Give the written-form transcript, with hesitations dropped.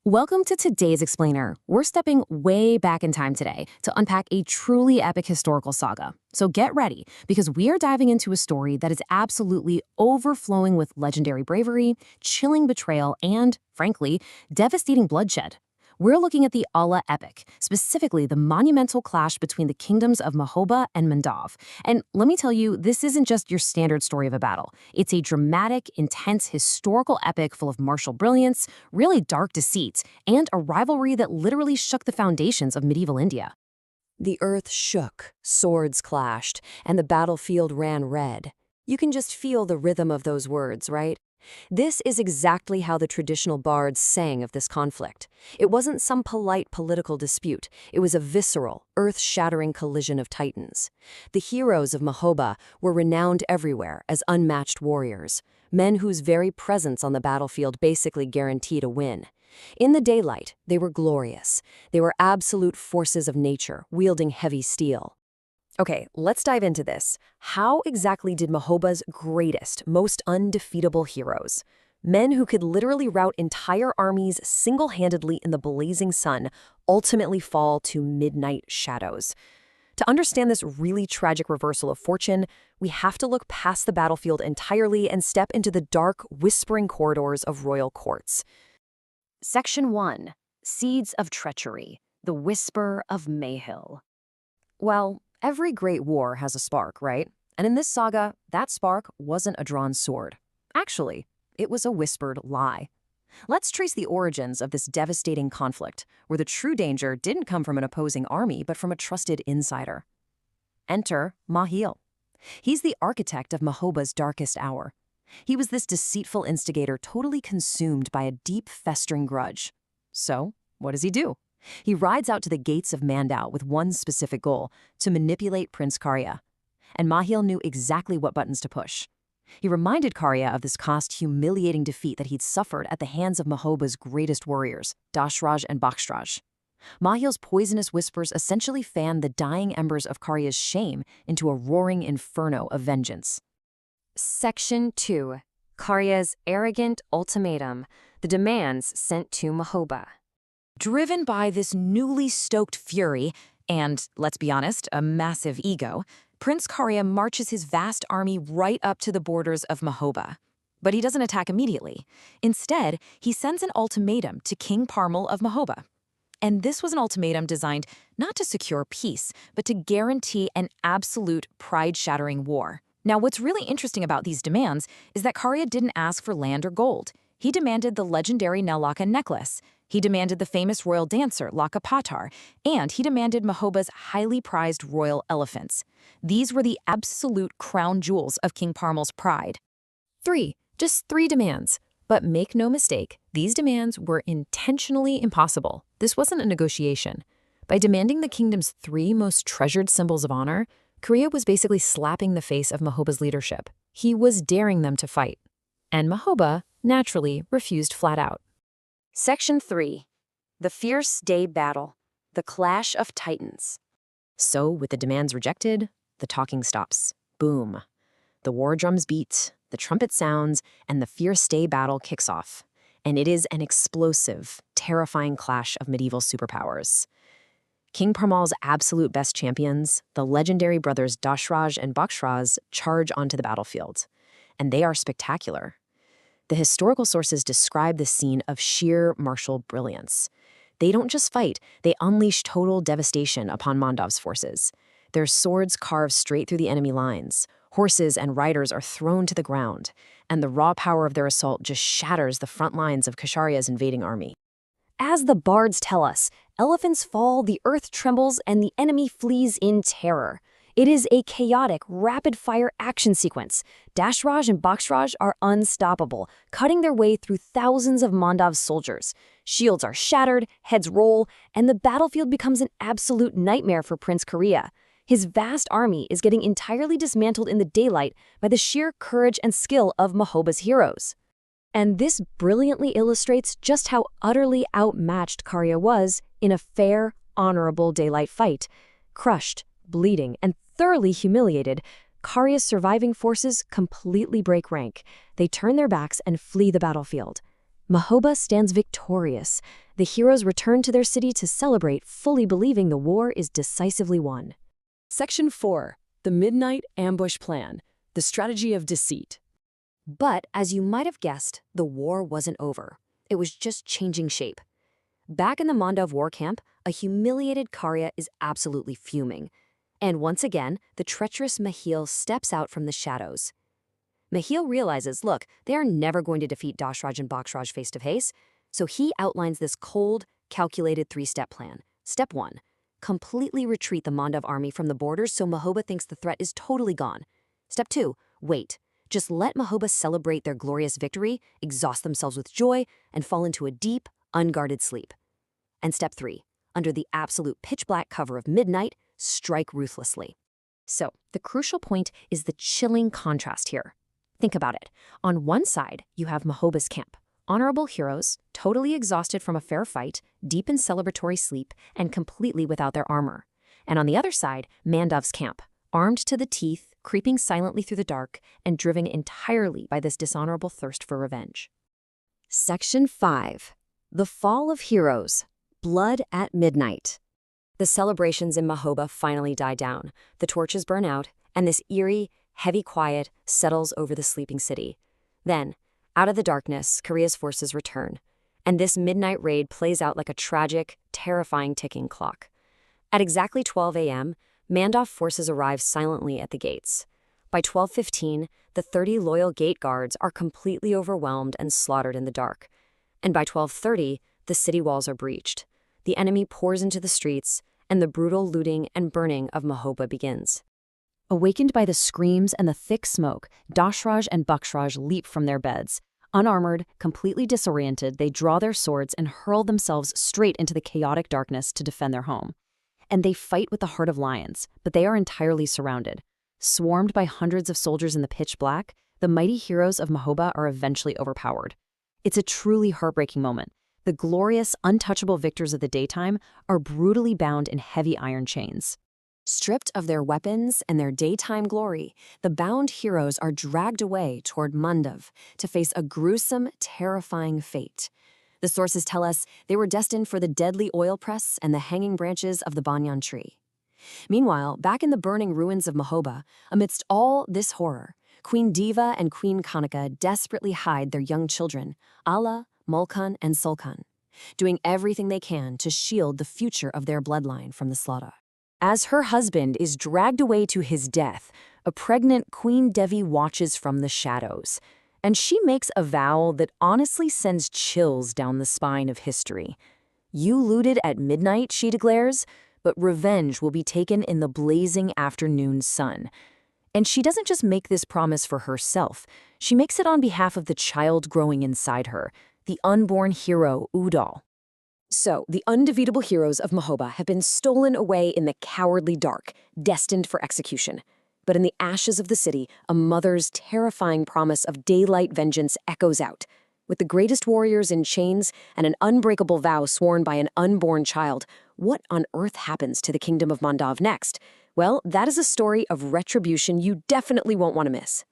Welcome to today's Explainer. We're stepping way back in time today to unpack a truly epic historical saga. So get ready, because we are diving into a story that is absolutely overflowing with legendary bravery, chilling betrayal, and, frankly, devastating bloodshed. We're looking at the Aalha epic, specifically the monumental clash between the kingdoms of Mahoba and Mandав. And let me tell you, this isn't just your standard story of a battle. It's a dramatic, intense, historical epic full of martial brilliance, really dark deceit, and a rivalry that literally shook the foundations of medieval India. The earth shook, swords clashed, and the battlefield ran red. You can just feel the rhythm of those words, right? This is exactly how the traditional bards sang of this conflict. It wasn't some polite political dispute. It was a visceral, earth-shattering collision of titans. The heroes of Mahoba were renowned everywhere as unmatched warriors, men whose very presence on the battlefield basically guaranteed a win. In the daylight, they were glorious. They were absolute forces of nature, wielding heavy steel. Okay, let's dive into this. How exactly did Mahoba's greatest, most undefeatable heroes, men who could literally rout entire armies single-handedly in the blazing sun, ultimately fall to midnight shadows? To understand this really tragic reversal of fortune, we have to look past the battlefield entirely and step into the dark, whispering corridors of royal courts. Section 1. Seeds of Treachery, the Whisper of Mayhill. Well, every great war has a spark, right? And in this saga, that spark wasn't a drawn sword. Actually, it was a whispered lie. Let's trace the origins of this devastating conflict, where the true danger didn't come from an opposing army, but from a trusted insider. Enter Mahil. He's the architect of Mahoba's darkest hour. He was this deceitful instigator totally consumed by a deep, festering grudge. So, what does he do? He rides out to the gates of Mandau with one specific goal: to manipulate Prince Karya. And Mahil knew exactly what buttons to push. He reminded Karya of this humiliating defeat that he'd suffered at the hands of Mahoba's greatest warriors, Dashraj and Bakshtraj. Mahil's poisonous whispers essentially fanned the dying embers of Karya's shame into a roaring inferno of vengeance. Section 2. Karya's arrogant ultimatum, the demands sent to Mahoba. Driven by this newly stoked fury and, let's be honest, a massive ego, Prince Karya marches his vast army right up to the borders of Mahoba. But he doesn't attack immediately. Instead, he sends an ultimatum to King Parmal of Mahoba. And this was an ultimatum designed not to secure peace, but to guarantee an absolute pride-shattering war. Now, what's really interesting about these demands is that Karya didn't ask for land or gold. He demanded the legendary Nellaka necklace. He demanded the famous royal dancer, Laka Patar, and he demanded Mahoba's highly prized royal elephants. These were the absolute crown jewels of King Parmal's pride. Just three demands. But make no mistake, these demands were intentionally impossible. This wasn't a negotiation. By demanding the kingdom's three most treasured symbols of honor, Karya was basically slapping the face of Mahoba's leadership. He was daring them to fight. And Mahoba, naturally, refused flat out. Section 3. The Fierce Day Battle, the Clash of Titans. So, with the demands rejected, the talking stops. Boom. The war drums beat, the trumpet sounds, and the fierce day battle kicks off. And it is an explosive, terrifying clash of medieval superpowers. King Parmal's absolute best champions, the legendary brothers Dashraj and Bakshtraj, charge onto the battlefield. And they are spectacular. The historical sources describe the scene of sheer martial brilliance. They don't just fight, they unleash total devastation upon Mandav's forces. Their swords carve straight through the enemy lines. Horses and riders are thrown to the ground, and the raw power of their assault just shatters the front lines of Kshatriya's invading army. As the bards tell us, elephants fall, the earth trembles, and the enemy flees in terror. It is a chaotic, rapid-fire action sequence. Dashraj and Bakshtraj are unstoppable, cutting their way through thousands of Mandav's soldiers. Shields are shattered, heads roll, and the battlefield becomes an absolute nightmare for Prince Karya. His vast army is getting entirely dismantled in the daylight by the sheer courage and skill of Mahoba's heroes. And this brilliantly illustrates just how utterly outmatched Karya was in a fair, honorable daylight fight. Crushed, bleeding, and thoroughly humiliated, Karya's surviving forces completely break rank. They turn their backs and flee the battlefield. Mahoba stands victorious. The heroes return to their city to celebrate, fully believing the war is decisively won. Section 4. The Midnight Ambush Plan. The Strategy of Deceit. But, as you might have guessed, the war wasn't over. It was just changing shape. Back in the Mandov war camp, a humiliated Karya is absolutely fuming. And once again, the treacherous Mahil steps out from the shadows. Mahil realizes, look, they are never going to defeat Dashraj and Bakshraj face-to-face, so he outlines this cold, calculated three-step plan. Step 1. Completely retreat the Mandav army from the borders so Mahoba thinks the threat is totally gone. Step 2. Wait. Just let Mahoba celebrate their glorious victory, exhaust themselves with joy, and fall into a deep, unguarded sleep. And Step 3. Under the absolute pitch-black cover of midnight, strike ruthlessly. So, the crucial point is the chilling contrast here. Think about it. On one side, you have Mahoba's camp. Honorable heroes, totally exhausted from a fair fight, deep in celebratory sleep, and completely without their armor. And on the other side, Mandav's camp, armed to the teeth, creeping silently through the dark, and driven entirely by this dishonorable thirst for revenge. Section 5. The Fall of Heroes. Blood at Midnight. The celebrations in Mahoba finally die down, the torches burn out, and this eerie, heavy quiet settles over the sleeping city. Then, out of the darkness, Korea's forces return, and this midnight raid plays out like a tragic, terrifying ticking clock. At exactly 12 a.m., Mandov forces arrive silently at the gates. By 12:15, the 30 loyal gate guards are completely overwhelmed and slaughtered in the dark. And by 12:30, the city walls are breached. The enemy pours into the streets, and the brutal looting and burning of Mahoba begins. Awakened by the screams and the thick smoke, Dashraj and Bakshraj leap from their beds. Unarmored, completely disoriented, they draw their swords and hurl themselves straight into the chaotic darkness to defend their home. And they fight with the heart of lions, but they are entirely surrounded. Swarmed by hundreds of soldiers in the pitch black, the mighty heroes of Mahoba are eventually overpowered. It's a truly heartbreaking moment. The glorious, untouchable victors of the daytime are brutally bound in heavy iron chains. Stripped of their weapons and their daytime glory, the bound heroes are dragged away toward Mandav to face a gruesome, terrifying fate. The sources tell us they were destined for the deadly oil press and the hanging branches of the banyan tree. Meanwhile, back in the burning ruins of Mahoba, amidst all this horror, Queen Diva and Queen Kanaka desperately hide their young children, Aalha, Mulkhan, and Sulkhan, doing everything they can to shield the future of their bloodline from the slaughter. As her husband is dragged away to his death, a pregnant Queen Devi watches from the shadows, and she makes a vow that honestly sends chills down the spine of history. You looted at midnight, she declares, but revenge will be taken in the blazing afternoon sun. And she doesn't just make this promise for herself, she makes it on behalf of the child growing inside her, the unborn hero Udal. So, the undefeatable heroes of Mahoba have been stolen away in the cowardly dark, destined for execution. But in the ashes of the city, a mother's terrifying promise of daylight vengeance echoes out. With the greatest warriors in chains and an unbreakable vow sworn by an unborn child, what on earth happens to the kingdom of Mandav next? Well, that is a story of retribution you definitely won't want to miss.